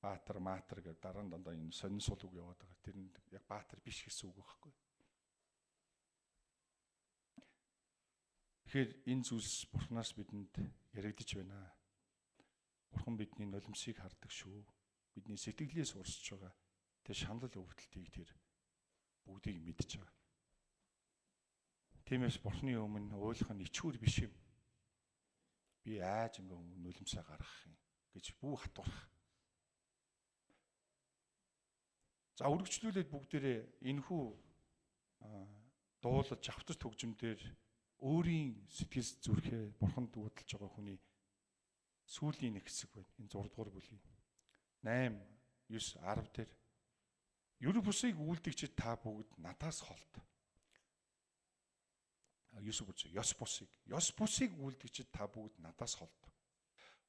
Баатар маатар гэдэг дараа нь дандаа энэ сонин сул үг яваад байгаа. Тэр нь яг баатар биш гэсэн үг байхгүй. Тэгэхээр энэ зүйлс Бурханаас бидэнд яригдж байна. Бурхан бидний нулимсыг хардаг шүү. Бидний сэтгэлээс урсж байгаа тэр шанал өвдөлтийг тэр бүгдийг мэдж байгаа. Тиймээс Бурханы өмнө уйлах нь ичгүүр биш юм. Би айж ингээ нулимсаа гаргах юм гэж бүү хатуурах. За үргэлжлүүлээд бүгдээрээ энэхүү дуулаж авчирч төгжмөөр өөрийн сэтгэл зүрхээ Бурханд дуудалж байгаа хүний сүүлийн нэг хэсэг байна. Энэ 6 дугаар бүлгийн 8, 9, 10 дээр ер бусыг үйлдэгчид та бүгд надаас холт. 9 бүс ёс бусыг үйлдэгчид та бүгд надаас холт.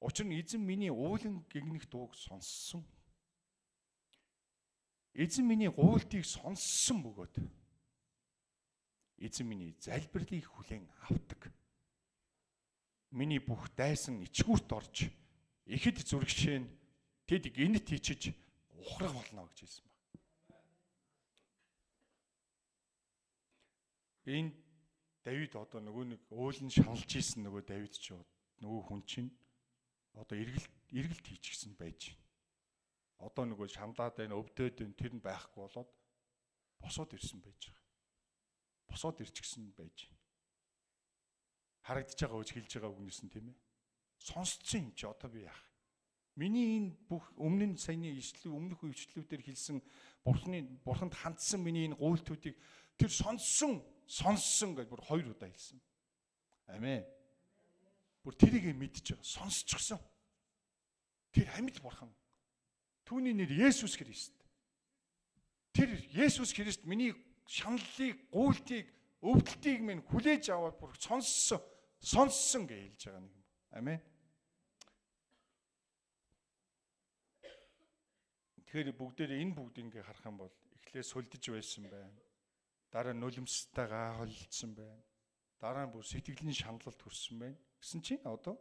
Учир нь эзэн миний уулын гэгнэх дууг сонссон. Эзэн миний гуйлтыг сонссон бөгөөд эзэн миний залбирлыг хүлээн авдаг. Миний бүх дайсан ичгүүрт орж ихэд зүрхшээ нь тэд гинт хийчиж ухрах болно гэж хэлсэн байна. Энэ Давид одоо нөгөө нэг уулын шаналж ийсэн нөгөө Давид ч нөгөө хүн чинь одоо эргэлт хийчихсэн байж байна. Одоо нөгөө шамдаад байна, өвдөд байна, тэр нь байхгүй болоод босоод ирсэн байж байгаа. Босоод ирчихсэн байж байна. Харагдаж байгаа үж хэлж байгаа үгнээс нь тийм ээ. Сонсцсон юм чи одоо би яах? Миний энэ бүх өмнө нь саяны өмнөх үечлүүдээр хэлсэн Бурханд хандсан миний энэ гуйлтуудыг тэр сонссон гэж бүр 2 удаа хэлсэн. Амен. Бүр тэрийг мэдж байгаа, сонсчихсон. Тэр амьд Бурхан. Түүний нэр Есүс Христ. Тэр Есүс Христ миний шаналлыг, гуйлтыг, өвдөлтийг минь хүлээж аваад бүр сонссон гэж хэлж байгаа нэг юм. Амен. Тэгэхээр бүгдээр энэ бүгдийг харах юм бол эхлээ сүлдэж байсан байна. Дараа нь нулимстайгаа холилдсон байна. Дараа нь бүр сэтгэлийн шаналлалт төрсөн байна. Гэсэн чинь одоо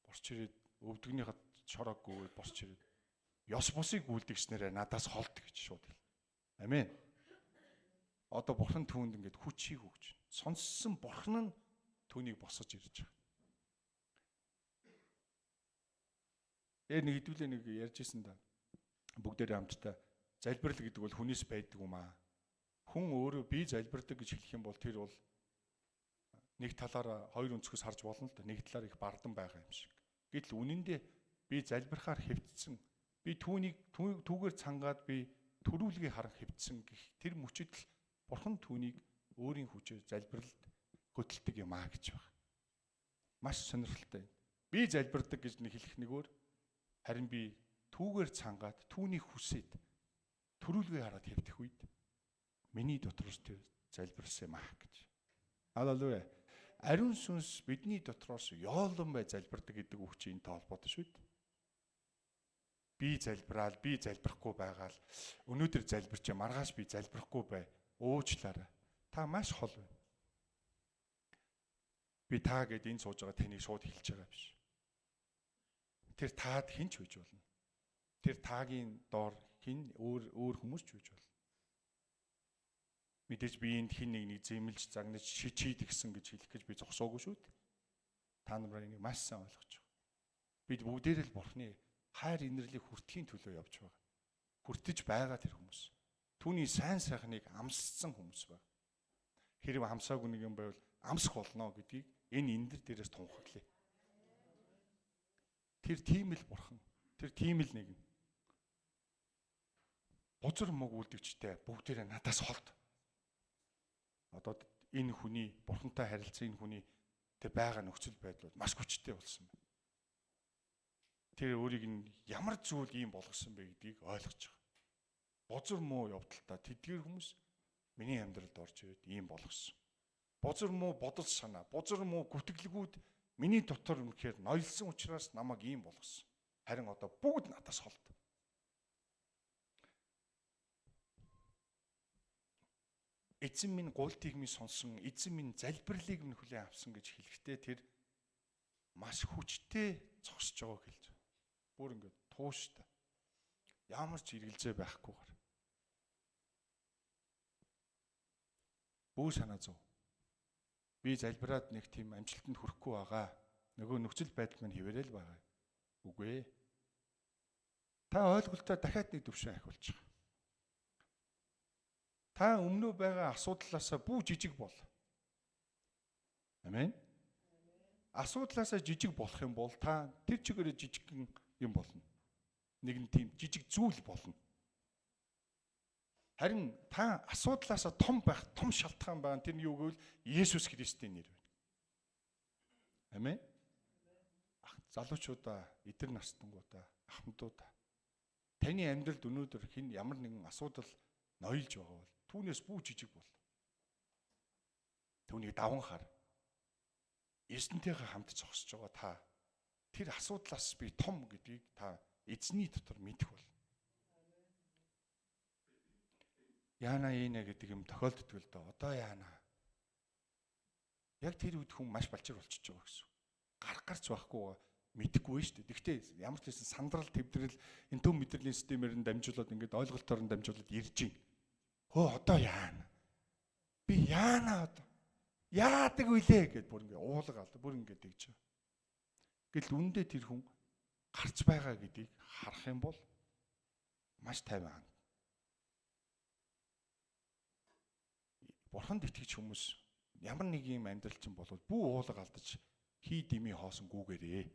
борч ирээд өвдгөнийхээ шороог гүйгээд борч ирээд ёс бусыг үлдгэснээрээ надаас холд гэж шууд хэл. Амен. Одоо Бурхан түүнд ингээд хүчийг өгч байна. Сонссон Бурхан нь түүнийг босгож ирж байгаа. Нэг хэдүүлээ нэг ярьжсэн да. Бүгдээрээ хамтдаа залбирал гэдэг бол хүнээс байдаг юм аа. Хүн өөрөө би залбирдаг гэж хэлэх юм бол тэр бол нэг талаараа 2 өнцгөөс харж болно л да. Нэг талаар их бардан байгаа юм шиг. Гэтэл үнэндээ би залбирахаар хэвтсэн. Би түүгээр цангаад би төрүүлгийг харах хэвтсэн гэх тэр мөчөд л Бурхан түүнийг өөрийн хүчээр залбиралд хөтэлдэг юм аа гэж байна. Маш сонирхолтой. Би залбирдаг гэж нэг хэлэх нэгээр харин би түүгээр цангаад түүний хүсээд төрүүлгээ хараад хэвтэх үед миний дотроос тэр залбирсан юм аа гэж. Халелуя. Ариун сүнс бидний дотроос ёолон бай залбирдаг гэдэг үг чинь энэ толботой шүү дээ. Би залбираал, би залбирахгүй байгаал. Өнөөдөр залбирч, маргааш би залбирахгүй бай. Уучлаарай. Та маш хол байна. Би та гэд энэ сууж байгаа таныг шууд хэлж байгаа биш. Тэр таад хэн ч үж болно. Тэр таагийн доор хэн өөр хүмүүс ч үж болно. Мэдээж би энд хин нэг зэмлж загнаж шичийд гисэн гэж хэлэх гэж би зогсоогүй шүү дээ. Та нарыг энийг маш сайн ойлгож байгаа. Бид бүгдээрээ л Бурхны хайр инэрлийг хүртэхийн төлөө явж байгаа. Хүртэж байгаа тэр хүмүүс. Түүний сайн сайхныг амссан хүмүүс байна. Хэрвээ амсаагүй нэг юм байвал амсах болно гэдгийг энэ эндэр дээрээс тунхаглая. Тэр тийм л Бурхан. Тэр тийм л нэгэн. Бузар мөг үлдэгчтэй бүгдээрээ надаас холд. Одоо энэ хүний Бурхантай харилцсан энэ хүний тэр байгаа нөхцөл байдал маш хүчтэй болсон байна. Тэр өөрийг нь ямар зүйл ийм болгосон бэ гэдгийг ойлгож байгаа. Бузар муу явдалтай тэдгээр хүмүүс миний амьдралд орж ирээд ийм болгосон. Бузар муу бодол санаа, бузар муу гүтгэлгүүд миний дотор үнэхээр ноёлсон учраас намайг ийм болгосон. Харин одоо бүгд надаас холд. Эзэн минь гуйлтыг минь сонсон, эзэн минь залбирлыг минь хүлээн авсан гэж хэлэхдээ тэр маш хүчтэй зогсож байгааг хэлж байна. Бүр ингээд тууштай. Ямар ч эргэлзээ байхгүйгээр. Бүү санаа зов. Би залбираад нэг тийм амжилтанд хүрэхгүй байгаа. Нөгөө нөхцөл байдал минь хэвээрэл байгаа. Үгүй ээ. Та ойлголтоо дахиад нэг төвшин ахиулж байгаа. Та өмнөө байгаа асуудлаасаа бүү жижиг бол. Амен. Асуудлаасаа жижиг болох юм бол та тэр чигээрээ жижигхэн юм болно. Нэгэн тийм жижиг зүйл болно. Харин та асуудлаасаа том байх, том шалтгаан байгаа. Тэр нь юу гэвэл Есүс Христийн нэр байна. Амен. Залуучуудаа, эдэр настангуудаа, ахмадуудаа таны амьдралд өнөөдөр хэн ямар нэгэн асуудал ноёлж байгаа бол түүнээс бүү жижиг бол. Түүнийг даван хар. Эзэнтэйгээ хамт зогсож байгаа та тэр асуудлаас би том гэдгийг та эзний дотор мэдэх бол. Яана ийнэ гэдэг юм тохиолддог л доо. Одоо яана. Яг тэр үед хүн маш балчир болчихж байгаа гэсэн. Гарч байхгүй мэдэхгүй шүү дээ. Гэхдээ ямар ч хэсэн сандрал төвдрэл энэ төв мэдрэлийн системээр нь дамжуулаад ингээд ойлголтоор нь дамжуулаад ирж гин. Хөө одоо яана. Би яана одоо. Яадаг вүлээ гэд бүр ингээд уулгаал. Бүр ингээд тэгж байгаа. Гэтэл үндэ тэр хүн гарч байгаа гэдгийг харах юм бол маш тайван. Бурханд итгэж хүмүүс ямар нэг юм амьдрал чинь болвол бүү уулга алдаж хий дими хоосон гүүгээрээ.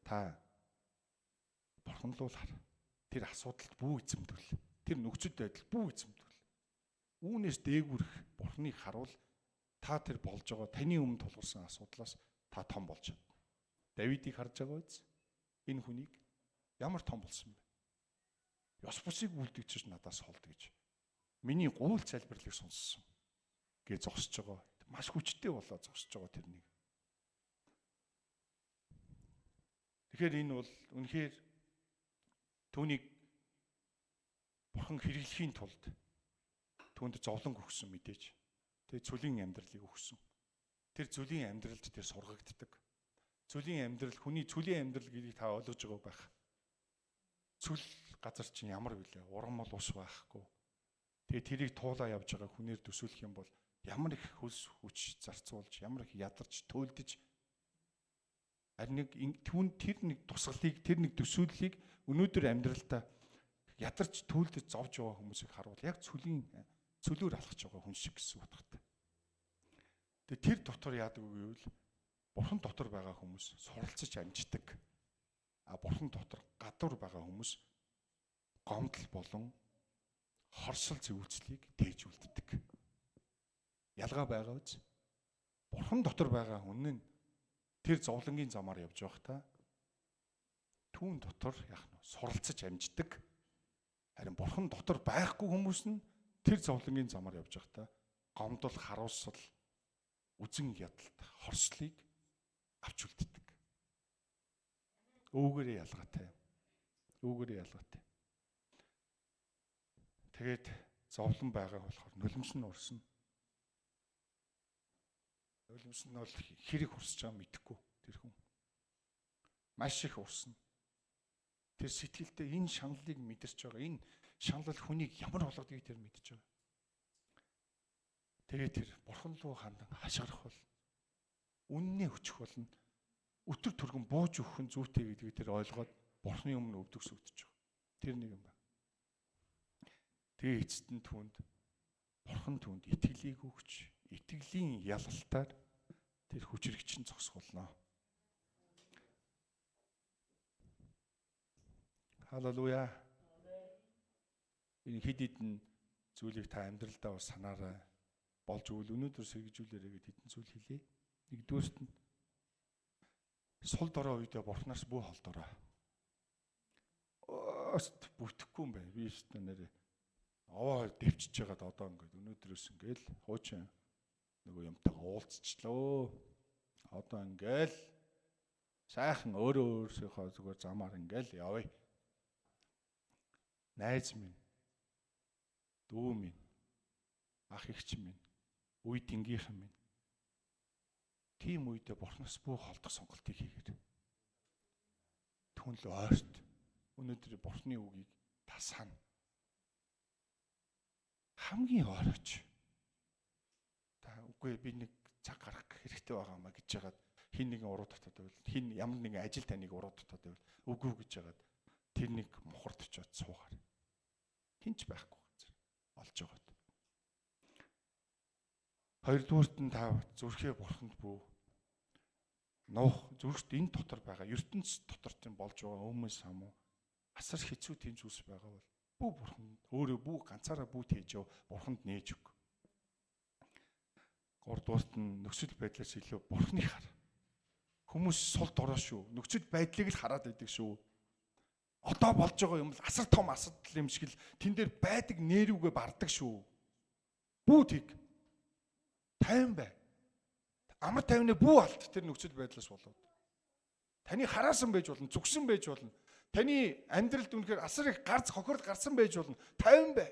Та бурханлуулахар тэр асуудалд бүү эзэмдвэл тэр нөхцөл байдал бүү эзэмдвэл үүнээс дээгүрх Бурханыг харуул та тэр болж байгаа таны өмнө тулгарсан асуудлаас та том болж чадна. Давидыг харж байгаа биз? Энэ хүнийг ямар том болсон бэ? Ёс бусыг үлдэгчиж надаас холд гэж. Миний гуйл залбирлыг сонссон гэж зогсож байгаа. Маш хүчтэй болоо зогсож байгаа тэрнийг. Тэгэхээр энэ бол үнэхээр түүнийг Бурхан хэрэглэхийн тулд түүнд зовлон өгсөн мэдээж. Тэгээ цөлийн амьдралыг өгсөн. Тэр цөлийн амьдралд тэр сургагддаг. Цөлийн амьдрал хүний цөлийн амьдрал гэдгийг та ойлгож байгаа байх. Цөл газар чинь ямар вүлээ? Урам бол ус байхгүй. Тэгээ тэрийг туулаа явж байгаа хүнээр төсөөлөх юм бол ямар их хөлс хүч зарцуулж, ямар их ядарч, төөлдөж харин нэг тэр нэг тусгалыг, тэр нэг төсөөллийг өнөөдөр амьдралдаа ядарч, төөлдөж зовж байгаа хүмүүсийг харуул яг цөлөөр алхаж байгаа хүн шиг гэсэн утгатай. Тэгээ тэр дотор яадаг вэ гэвэл Бурхан дотор байгаа хүмүүс суралцаж амждаг. Бурхан дотор гадуур байгаа хүмүүс гомдол болон хорсол зөвлөлийг тээжүүлдэг. Ялгаа байгаа биз? Бурхан дотор байгаа хүн нь тэр зовлонгийн замаар явж байхдаа түүн дотор яах нь суралцаж амждаг. Харин Бурхан дотор байхгүй хүмүүс нь тэр зовлонгийн замаар явж байхдаа гомдол, харуулсал, үзэн ядалт, хорслыг авч үлддэг. Өвгөрөө ялгаатай. Өвгөрөө ялгаатай. Тэгээд зовлон байгаа болохоор нулимс нь урсна. Нулимс нь бол хэрэг урсж байгаа мэдэхгүй тэр хүн. Маш их урсна. Тэр сэтгэлдээ энэ шаналлыг мэдэрч байгаа. Энэ шаналл хүнийг ямар болгодгийг тэр мэдж байгаа. Тэгээд тэр Бурхан руу хандан хашгирах бол үннээ өчөх болно. өтөр түргэн бууж өгөх нь зүйтэй гэдгийг тэр ойлгоод Бурхны өмнө өвдөгсөгдөж байгаа. Тэр нэг юм байна. Тэгээ эцэст нь түүнд Бурхан түүнд итгэлийг өгч, итгэлийн ялалтаар тэр хүчрэгч нь зогсгуулнаа. Халелуя. Энэ хэд хэдэн зүйлийг та амьдралдаа бас санаарай. Болж өгвөл өнөөдөр сэргижүүлээрэй гэд хэдэн зүйл хэлье. Нэгдүгээрт нь сул дорой үедээ Бурханаас бүх холдорой. Ост бүтэхгүй юм байна. Би ч нэрээ аваа дэвчиж байгаад одоо ингээд өнөөдрөөс ингээл хуучин нөгөө юмтайгаа уулзчихлоо. Одоо ингээл сайхан өөрөөсийнхөө зүгээр замаар ингээл явъя. Найз минь, дүү минь, ах эгч минь, үе тэнгийнхэн минь. Тийм үедээ Бурханаас бүх холдох сонголтыг хийгээд түнл ойрт өнөөдөр Бурханы үгийг та сана. Хамгийн ойрооч. Та үгүй би нэг цаг гарах хэрэгтэй байгаа маа гэж яагаад хин нэгэн уруу татаад байвал хин ямар нэгэн ажил таныг уруу татаад байвал үгүй гэж яагаад тэр нэг мухард очиод суугаар. Хинч байхгүй газар олж байгаад. Хоёрдугаарт нь та зүрхээ Бурханд бүү. Нуух зүрхт энэ дотор байгаа ертөнц дотор тийм болж байгаа өмнө самуу асар хэцүү тийм зүйлс байгаа бол бүү Бурханд өөрөө бүү ганцаараа бүү тээж яв Бурханд нээж өг. Гуравдугаарт нь нөхцөл байдлаас илүү Бурханыг хар. Хүмүүс сул дорой шүү. Нөхцөл байдлыг л хараад байдаг шүү. Одоо болж байгаа юм л асар том асуудал юм шиг л тэн дээр байдаг нэрүүгээ бардаг шүү. Бүү тийг тайван бай. Амар тайвны бүү алт тэр нөхцөл байдлаас болоод. Таны хараасан байж болно, зүгсэн байж болно. Таны амьдралд үнэхээр асар их гарц хохирол гарсан байж болно. Тайван бай.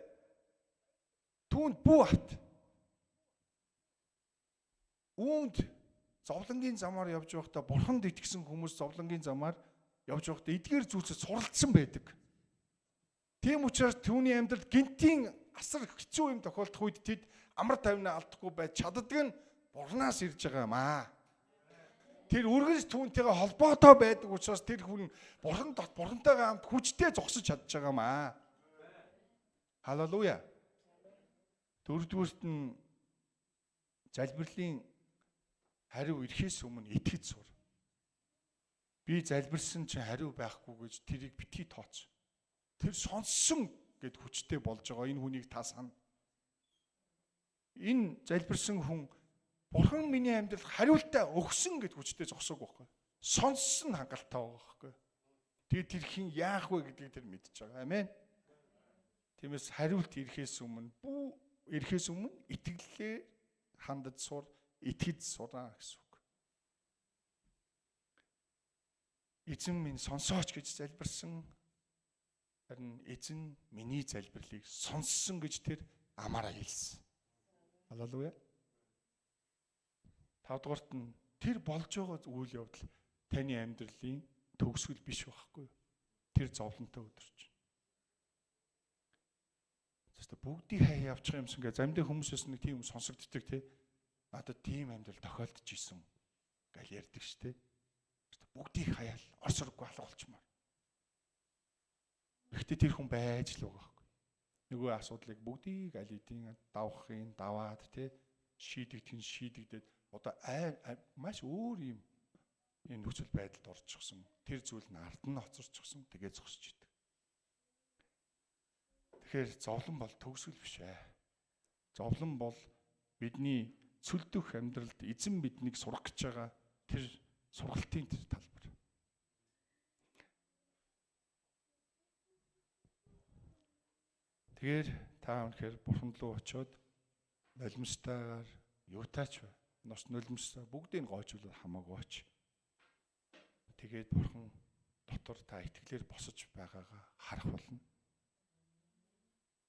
Түүнд бүү алт. Үүнд зовлонгийн замаар явж байхдаа Бурханд итгэсэн хүмүүс зовлонгийн замаар явж байхдаа эдгээр зүйлсэд суралцсан байдаг. Тийм учраас түүний амьдралд гинтийн асар хэцүү юм тохиолдох үед тэд амар тайвнаа алдахгүй байж чаддаг нь Бурханаас ирж байгаа юм аа. Тэр үргэлж түүнтэйгээ холбоотой байдаг учраас тэр хүн Бурхантайгаа хамт хүчтэй зогсож чадж байгаа юм аа. Халелуя. Дөрөвдүгüүрт нь залбирлын хариу ирэхээс өмнө итгэж сур. Би залбирсан чи хариу байхгүй гэж тэрийг битгий тооц. Тэр сонссон гэд хүчтэй болж байгаа энэ хүнийг та сана. Энэ залбирсан хүн Бурхан миний амьдралд хариултаа өгсөн гэд хүчтэй зогсоог байхгүй. Сонссон хангалттай байгаа байхгүй. Тэгээд тэр хин яах вэ гэдгийг тэр мэдчихэж байгаа. Амен. Тиймээс хариулт ирэхээс өмнө итгэлээ хандаж сур, итгэж сураа гэсэн үг. Эзэн минь сонсооч гэж залбирсан. Харин эзэн миний залбирлыг сонссон гэж тэр амаараа хэлсэн. Халелуя. Тавдугаарт нь тэр болж байгаа үйл явдал таны амьдралын төгсгөл биш байхгүй. Тэр зовлонтой өдөрч. Тэстэ бүгдийг хаяа явчих юмсан гэ замдын хүмүүсээс нэг тийм сонсогддог тий. Надад тийм амьдрал тохиолдож исэн гэж ярьдаг штэ. Тэстэ бүгдийг хаяал орсоргүй алга болчмаар. Гэхдээ тэр хүн байж л байгаа байхгүй. Нөгөө асуудлыг бүгдийг аль хэдийн давахын даваад тий шийдэгдээд одоо маш өөр юм энэ нөхцөл байдалд орчихсон. Тэр зүйл нь ард нь хоцорчихсон. Тэгээд зогсож идэг. Тэгэхээр зовлон бол төгсгөл биш ээ. Зовлон бол бидний цөлдөх амьдралд эзэн биднийг сурах гэж байгаа тэр сургалтын тэр талбар. Тэгэхээр та өнөхөр Бурханд руу очиод нулимстайгаар юутаач бай. Нос нулимсаа бүгдийг гойжуулаад хамаагүй оч. Тэгээд Бурхан дотор та итгэлээр босож байгаагаа харах болно.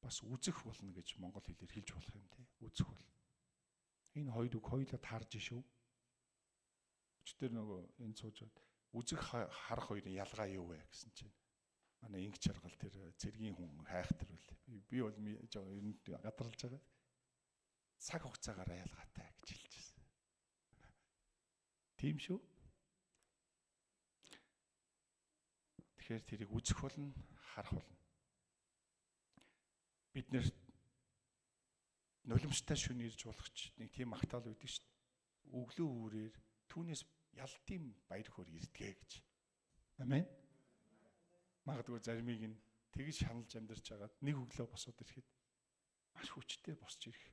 Бас үзэх болно гэж монгол хэлээр хэлж болох юм тий. Үзэх бол. Энэ хоёр үг хоёулаа таарж шүү. Өчтөр нөгөө энэ суужаад үзэх харах хоёрын ялгаа юу вэ гэсэн чинь манай инг чаргал тэр цэргийн хүн хайхтар үл. Би бол ер нь гадралж байгаа. Цаг хугацаагаар ялгаатай гэж хэлж байна. Тийм шүү. Тэгэхээр тэрийг үзэх болно, харах болно. Бид нэр нулимстай шөнө ирж болгоч нэг тийм магтаал өгдөг шүү дээ. Өглөө үүрээр түүнээс ялтын баяр хөөр ирдэгэ гэж. Амен. Магадгүй заримыг нь тэгж шаналж амьдарч хагаад нэг өглөө босоод ирэхэд маш хүчтэй босч ирэх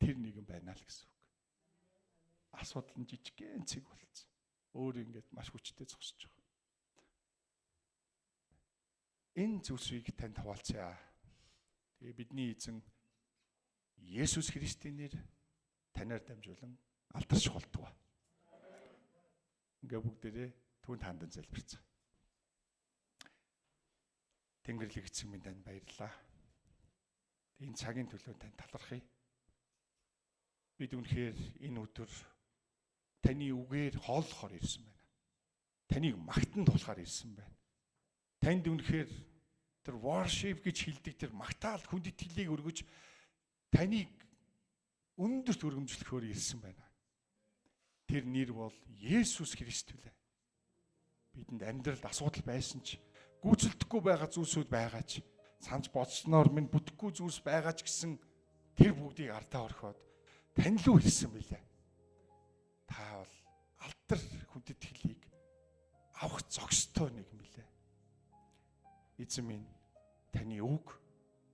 тэр нэгэн байна л гэсэн үг. Асуудал нь жижигхэн цэг болцсон. Өөр ингээд маш хүчтэй зогсож байгаа. Энэ зүйлсийг танд хаваалцъя. Тэгээ бидний эзэн Есүс Христийн нэр танаар дамжуулан алдарч болтугай. Ингээ бүгдээрээ түүнд хандан залбирцгаа. Тэнгэрлэг эцэг минь танд баярлалаа. Энэ цагийн төлөө танд талархъя. Бид үнэхээр энэ өдөр таны үгээр хооллохоор ирсэн байна. Таныг магтан тулахаар ирсэн байна. Танд үнэхээр тэр worship гэж хэлдэг тэр магтаал хүндэтгэлийг өргөж таныг өндөрт өргөмжлөхөөр ирсэн байна. Тэр нэр бол Есүс Христ үлээ. Бидэнд амьдралд асуудал байсан ч гүйцэлдэхгүй байгаа зүйлсүүд байгаа ч санаж бодсноор минь бүтэхгүй зүйлс байгаа ч гэсэн тэр бүгдийг ардаа орхиод тань руу ирсэн билээ. Та бол алдар хүндэтгэлийг авах зохистой нэг юм билээ. Эзэн минь таны үг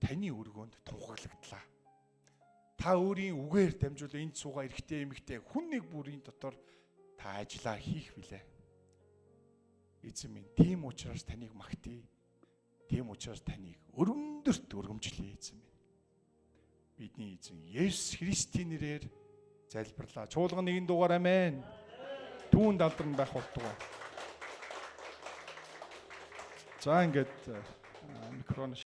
таны өргөөнд тунхаглагдлаа. Та өөрийн үгээр дамжуулан энд суугаа эрэгтэй эмэгтэй хүн нэг бүрийн дотор та ажиллаа хийх билээ. Эзэн минь тийм учраас таныг магтъя. Тийм учраас таныг өргөндөрт өргөмжлөе эзэн минь. Бидний эзэн Есүс Христийн нэрээр залбирлаа. Чуулган нэгэн дугаар амен. Түүнд алдарн байх болтугай. За ингээд микрофон